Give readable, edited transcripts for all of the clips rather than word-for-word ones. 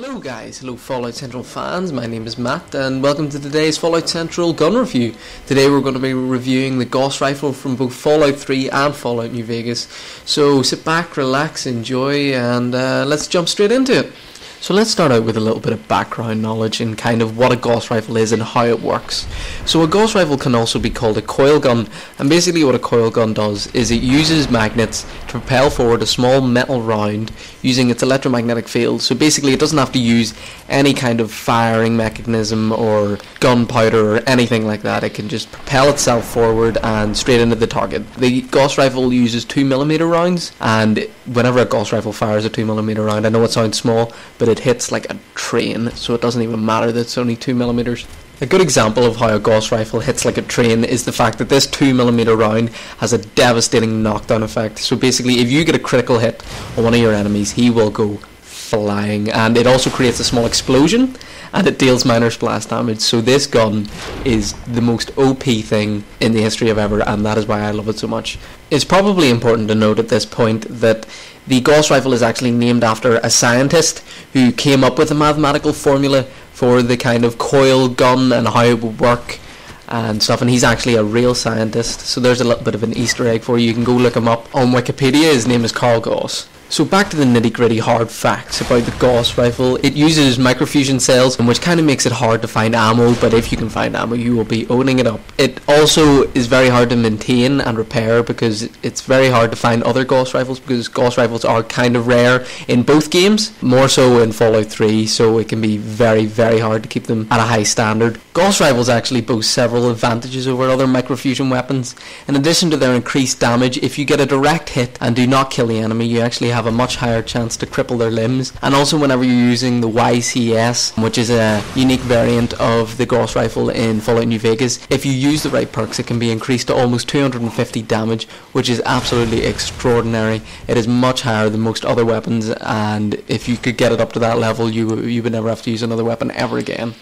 Hello guys, hello Fallout Central fans, my name is Matt and welcome to today's Fallout Central gun review. Today we're going to be reviewing the Gauss rifle from both Fallout 3 and Fallout New Vegas. So sit back, relax, enjoy and let's jump straight into it. So let's start out with a little bit of background knowledge and kind of what a Gauss rifle is and how it works. So a Gauss rifle can also be called a coil gun, and basically what a coil gun does is it uses magnets to propel forward a small metal round using its electromagnetic field. So basically it doesn't have to use any kind of firing mechanism or gunpowder or anything like that. It can just propel itself forward and straight into the target. The Gauss rifle uses 2mm rounds, and whenever a Gauss rifle fires a 2mm round, I know it sounds small, but it hits like a train, so it doesn't even matter that it's only 2mm. A good example of how a Gauss rifle hits like a train is the fact that this 2mm round has a devastating knockdown effect. So basically if you get a critical hit on one of your enemies, he will go flying, and it also creates a small explosion and it deals minor splash damage. So this gun is the most OP thing in the history of ever, and that is why I love it so much. It's probably important to note at this point that the Gauss rifle is actually named after a scientist who came up with a mathematical formula for the kind of coil gun and how it would work and stuff, and he's actually a real scientist. So there's a little bit of an Easter egg for you. You can go look him up on Wikipedia. His name is Carl Gauss. So back to the nitty gritty hard facts about the Gauss rifle. It uses microfusion cells, which kind of makes it hard to find ammo, but if you can find ammo you will be owning it up. It also is very hard to maintain and repair because it's very hard to find other Gauss rifles, because Gauss rifles are kind of rare in both games, more so in Fallout 3, so it can be very hard to keep them at a high standard. Gauss rifles actually boast several advantages over other microfusion weapons. In addition to their increased damage, if you get a direct hit and do not kill the enemy, you actually have a much higher chance to cripple their limbs. And also whenever you're using the YCS, which is a unique variant of the Gauss rifle in Fallout New Vegas, if you use the right perks it can be increased to almost 250 damage, which is absolutely extraordinary. It is much higher than most other weapons, and if you could get it up to that level you would never have to use another weapon ever again.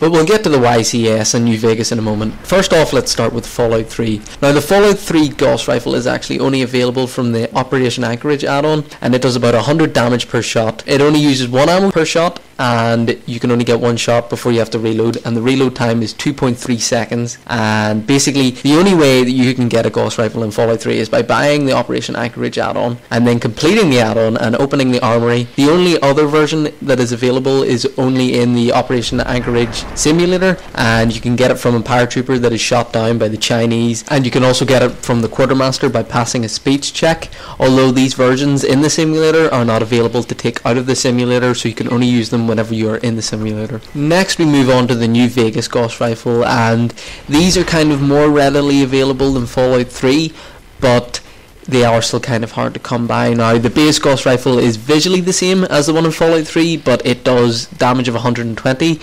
But we'll get to the YCS and New Vegas in a moment. First off, let's start with Fallout 3. Now the Fallout 3 Gauss rifle is actually only available from the Operation Anchorage add-on, and it does about 100 damage per shot. It only uses 1 ammo per shot, and you can only get 1 shot before you have to reload, and the reload time is 2.3 seconds. And basically the only way that you can get a Gauss rifle in Fallout 3 is by buying the Operation Anchorage add-on and then completing the add-on and opening the armory. The only other version that is available is only in the Operation Anchorage simulator, and you can get it from a paratrooper that is shot down by the Chinese, and you can also get it from the quartermaster by passing a speech check, although these versions in the simulator are not available to take out of the simulator, so you can only use them whenever you are in the simulator. Next we move on to the New Vegas Gauss rifle, and these are kind of more readily available than Fallout 3, but they are still kind of hard to come by. Now the base Gauss rifle is visually the same as the one in Fallout 3, but it does damage of 120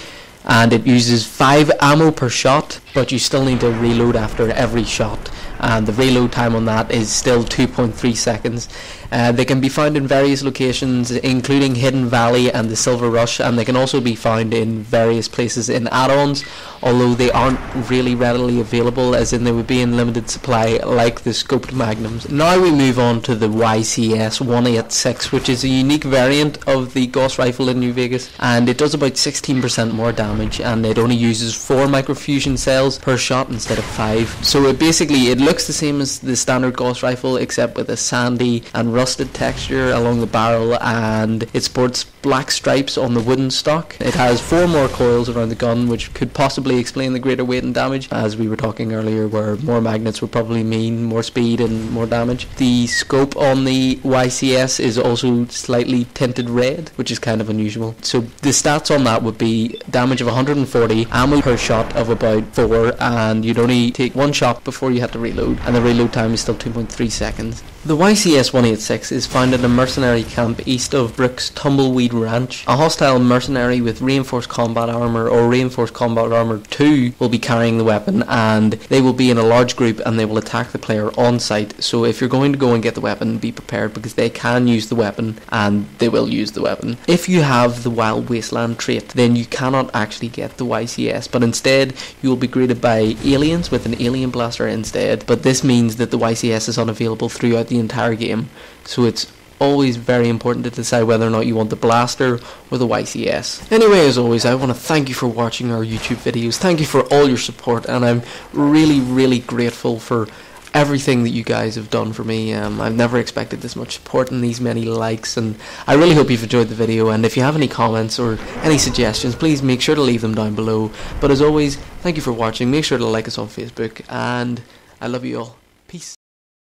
and it uses 5 ammo per shot, but you still need to reload after every shot, and the reload time on that is still 2.3 seconds. They can be found in various locations including Hidden Valley and the Silver Rush, and they can also be found in various places in add-ons, although they aren't really readily available, as in they would be in limited supply like the scoped magnums. Now we move on to the YCS 186, which is a unique variant of the Gauss rifle in New Vegas, and it does about 16% more damage, and it only uses 4 microfusion cells per shot instead of 5. So it looks the same as the standard Gauss rifle, except with a sandy and rusted texture along the barrel, and it sports black stripes on the wooden stock. It has 4 more coils around the gun, which could possibly explain the greater weight and damage, as we were talking earlier, where more magnets would probably mean more speed and more damage. The scope on the YCS is also slightly tinted red, which is kind of unusual. So the stats on that would be damage of 140, ammo per shot of about 4, and you'd only take 1 shot before you had to reload, and the reload time is still 2.3 seconds. The YCS 186 is found at a mercenary camp east of Brooks Tumbleweed Ranch. A hostile mercenary with reinforced combat armor or reinforced combat armor 2 will be carrying the weapon, and they will be in a large group and they will attack the player on site. So if you're going to go and get the weapon, be prepared, because they can use the weapon and they will use the weapon. If you have the Wild Wasteland trait, then you cannot actually get the YCS, but instead you will be greeted by aliens with an alien blaster instead. But this means that the YCS is unavailable throughout the entire game, so it's always very important to decide whether or not you want the Blaster or the YCS. Anyway, as always, I want to thank you for watching our YouTube videos. Thank you for all your support, and I'm really grateful for everything that you guys have done for me. I've never expected this much support and these many likes, and I really hope you've enjoyed the video. And if you have any comments or any suggestions, please make sure to leave them down below. But as always, thank you for watching. Make sure to like us on Facebook, and I love you all.